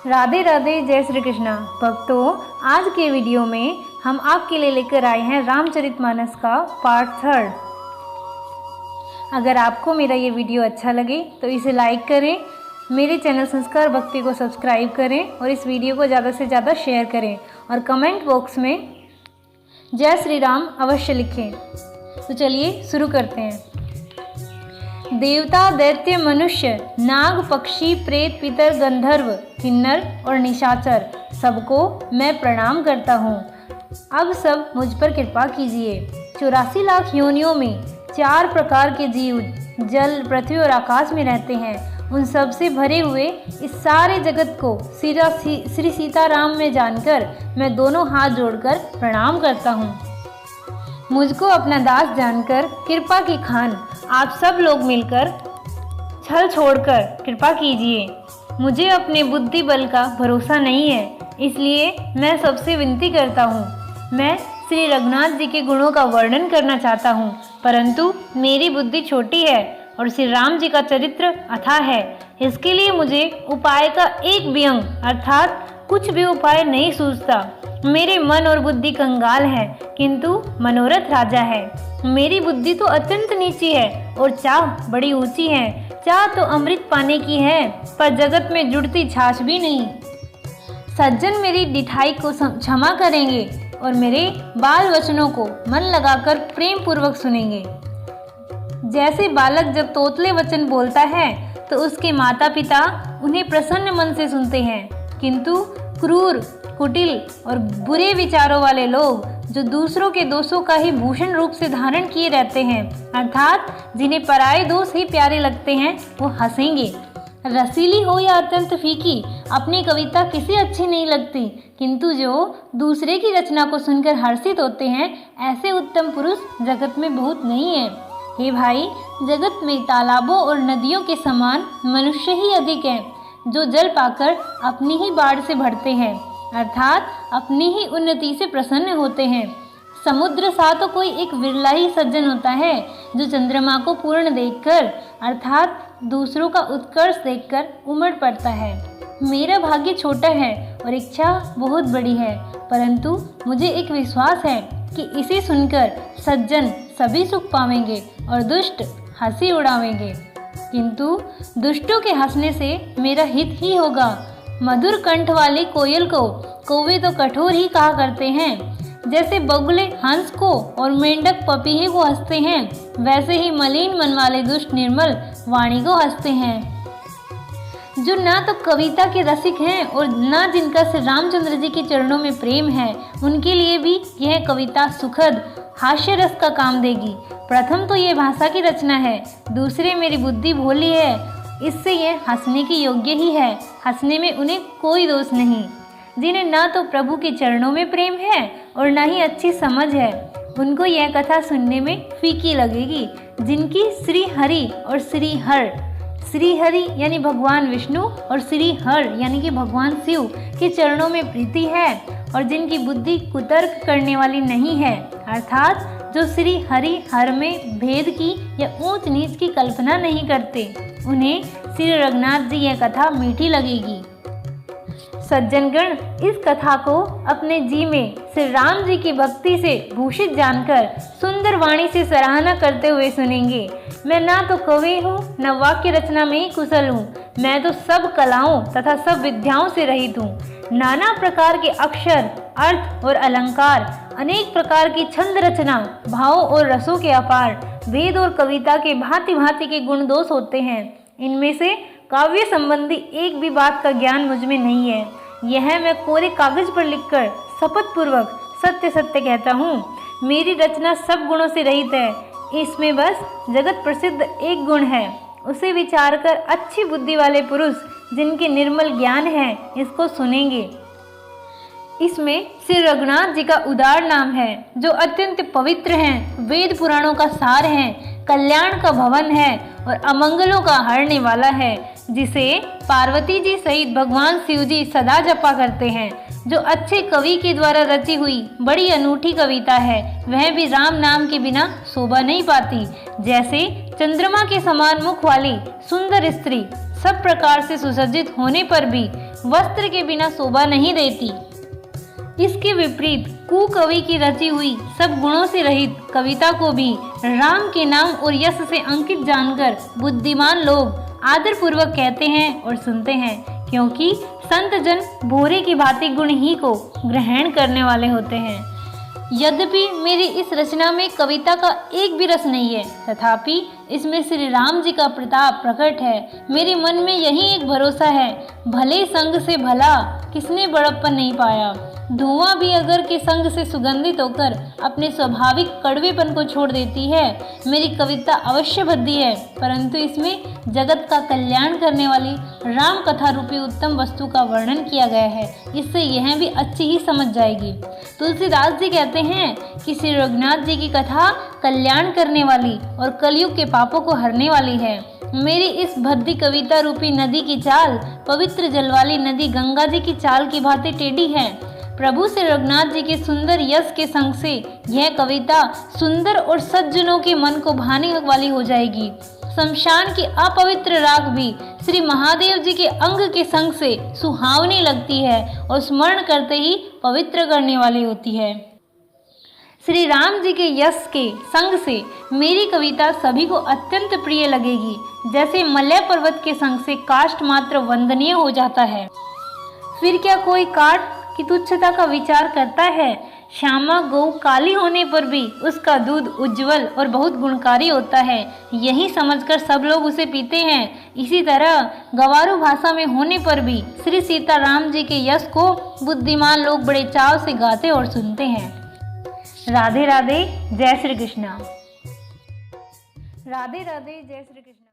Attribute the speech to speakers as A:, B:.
A: राधे राधे, जय श्री कृष्णा। भक्तों, आज के वीडियो में हम आपके लिए लेकर आए हैं रामचरितमानस का पार्ट 3। अगर आपको मेरा ये वीडियो अच्छा लगे तो इसे लाइक करें, मेरे चैनल संस्कार भक्ति को सब्सक्राइब करें और इस वीडियो को ज़्यादा से ज़्यादा शेयर करें और कमेंट बॉक्स में जय श्री राम अवश्य लिखें। तो चलिए शुरू करते हैं। देवता, दैत्य, मनुष्य, नाग, पक्षी, प्रेत, पितर, गंधर्व, किन्नर और निशाचर सबको मैं प्रणाम करता हूँ। अब सब मुझ पर कृपा कीजिए। 84 लाख योनियों में 4 प्रकार के जीव जल, पृथ्वी और आकाश में रहते हैं। उन सब से भरे हुए इस सारे जगत को श्री सीताराम में जानकर मैं दोनों हाथ जोड़कर प्रणाम करता हूँ। मुझको अपना दास जानकर कृपा की खान आप सब लोग मिलकर छल छोड़कर कृपा कीजिए। मुझे अपने बुद्धि बल का भरोसा नहीं है, इसलिए मैं सबसे विनती करता हूँ। मैं श्री रघुनाथ जी के गुणों का वर्णन करना चाहता हूँ, परंतु मेरी बुद्धि छोटी है और श्री राम जी का चरित्र अथाह है। इसके लिए मुझे उपाय का एक भी अंग अर्थात कुछ भी उपाय नहीं सूझता। मेरे मन और बुद्धि कंगाल है, किंतु मनोरथ राजा है। मेरी बुद्धि तो अत्यंत नीची है और चाह बड़ी ऊंची है। चाह तो अमृत पाने की है, पर जगत में जुड़ती छाछ भी नहीं। सज्जन मेरी डिठाई को क्षमा करेंगे और मेरे बाल वचनों को मन लगाकर प्रेम पूर्वक सुनेंगे। जैसे बालक जब तोतले वचन बोलता है तो उसके माता पिता उन्हें प्रसन्न मन से सुनते हैं, किंतु क्रूर, कुटिल और बुरे विचारों वाले लोग जो दूसरों के दोषों का ही भूषण रूप से धारण किए रहते हैं, अर्थात जिन्हें पराये दोष ही प्यारे लगते हैं, वो हंसेंगे। रसीली हो या अत्यंत फीकी, अपनी कविता किसी अच्छी नहीं लगती, किंतु जो दूसरे की रचना को सुनकर हर्षित होते हैं, ऐसे उत्तम पुरुष जगत में बहुत नहीं है। हे भाई, जगत में तालाबों और नदियों के समान मनुष्य ही अधिक हैं, जो जल पाकर अपनी ही बाढ़ से भरते हैं, अर्थात अपनी ही उन्नति से प्रसन्न होते हैं। समुद्र सा तो कोई एक विरला ही सज्जन होता है जो चंद्रमा को पूर्ण देखकर अर्थात दूसरों का उत्कर्ष देखकर उमड़ पड़ता है। मेरा भाग्य छोटा है और इच्छा बहुत बड़ी है, परंतु मुझे एक विश्वास है कि इसे सुनकर सज्जन सभी सुख पावेंगे और दुष्ट हंसी उड़ावेंगे, किंतु दुष्टों के हंसने से मेरा हित ही होगा। मधुर कंठ वाली कोयल को कौवे तो कठोर ही कहा करते हैं। जैसे बगुले हंस को और मेंढक पपीहे को हंसते हैं, वैसे ही मलिन मन वाले दुष्ट निर्मल वाणी को हंसते हैं। जो ना तो कविता के रसिक हैं और ना जिनका श्री रामचंद्र जी के चरणों में प्रेम है, उनके लिए भी यह कविता सुखद हास्य रस का काम देगी। प्रथम तो ये भाषा की रचना है, दूसरे मेरी बुद्धि भोली है, इससे यह हंसने की योग्य ही है। हंसने में उन्हें कोई दोष नहीं। जिन्हें ना तो प्रभु के चरणों में प्रेम है और ना ही अच्छी समझ है, उनको यह कथा सुनने में फीकी लगेगी। जिनकी श्री हरि और श्री हर, श्री हरि यानी भगवान विष्णु और श्री हर यानी कि भगवान शिव के चरणों में प्रीति है, और जिनकी बुद्धि कुतर्क करने वाली नहीं है, अर्थात जो श्री हरि हर में भेद की या ऊंच नीच की कल्पना नहीं करते, उन्हें श्री रघुनाथ जी यह कथा मीठी लगेगी। सज्जनगण इस कथा को अपने जी में श्री राम जी की भक्ति से भूषित जानकर सुंदर वाणी से सराहना करते हुए सुनेंगे। मैं ना तो कवि हूँ, न वाक्य रचना में ही कुशल हूँ। मैं तो सब कलाओं तथा सब विद्याओं से रहित हूँ। नाना प्रकार के अक्षर, अर्थ और अलंकार, अनेक प्रकार की छंद रचना, भाव और रसों के अपार, वेद और कविता के भांति भांति के गुण दोष होते हैं। इनमें से काव्य संबंधी एक भी बात का ज्ञान मुझ में नहीं है। यह मैं कोरे कागज पर लिखकर शपथ पूर्वक सत्य सत्य कहता हूँ। मेरी रचना सब गुणों से रहित है। इसमें बस जगत प्रसिद्ध एक गुण है, उसे विचार कर अच्छी बुद्धि वाले पुरुष जिनके निर्मल ज्ञान है, इसको सुनेंगे। इसमें श्री रघुनाथ जी का उदार नाम है, जो अत्यंत पवित्र हैं, वेद पुराणों का सार है, कल्याण का भवन है और अमंगलों का हरने वाला है, जिसे पार्वती जी सहित भगवान शिव जी सदा जपा करते हैं। जो अच्छे कवि के द्वारा रची हुई बड़ी अनूठी कविता है, वह भी राम नाम के बिना शोभा नहीं पाती। जैसे चंद्रमा के समान मुख वाली सुंदर स्त्री सब प्रकार से सुसज्जित होने पर भी वस्त्र के बिना शोभा नहीं देती। इसके विपरीत कुकवि की रची हुई सब गुणों से रहित कविता को भी राम के नाम और यश से अंकित जानकर बुद्धिमान लोग आदर पूर्वक कहते हैं और सुनते हैं, क्योंकि संत जन भोरे की भांति गुण ही को ग्रहण करने वाले होते हैं। यद्यपि मेरी इस रचना में कविता का एक भी रस नहीं है, तथापि इसमें श्री राम जी का प्रताप प्रकट है। मेरे मन में यही एक भरोसा है, भले संग से भला किसने बड़प्पन नहीं पाया। धुआं भी अगर के संग से सुगंधित होकर अपने स्वाभाविक कड़वेपन को छोड़ देती है। मेरी कविता अवश्य भद्दी है, परंतु इसमें जगत का कल्याण करने वाली राम कथा रूपी उत्तम वस्तु का वर्णन किया गया है। इससे यह भी अच्छी ही समझ जाएगी। तुलसीदास जी कहते हैं कि श्री रघुनाथ जी की कथा कल्याण करने वाली और कलयुग के पापों को हरने वाली है। मेरी इस भद्दी कविता रूपी नदी की चाल पवित्र जल वाली नदी गंगा जी की चाल की भांति टेढ़ी है। प्रभु श्री रघुनाथ जी के सुंदर यश के संग से यह कविता सुंदर और सज्जनों के मन को भाने वाली हो जाएगी। शमशान की अपवित्र राख भी श्री महादेव जी के अंग के संग से सुहावनी लगती है और स्मरण करते ही पवित्र करने वाली होती है। श्री राम जी के यश के संग से मेरी कविता सभी को अत्यंत प्रिय लगेगी, जैसे मलय पर्वत के संग से काष्ठ मात्र वंदनीय हो जाता है। फिर क्या कोई काठ की तुच्छता का विचार करता है? श्यामा गौ काली होने पर भी उसका दूध उज्जवल और बहुत गुणकारी होता है, यही समझकर सब लोग उसे पीते हैं। इसी तरह गवारू भाषा में होने पर भी श्री सीताराम जी के यश को बुद्धिमान लोग बड़े चाव से गाते और सुनते हैं। राधे राधे, जय श्री कृष्णा। राधे राधे, जय श्री कृष्ण।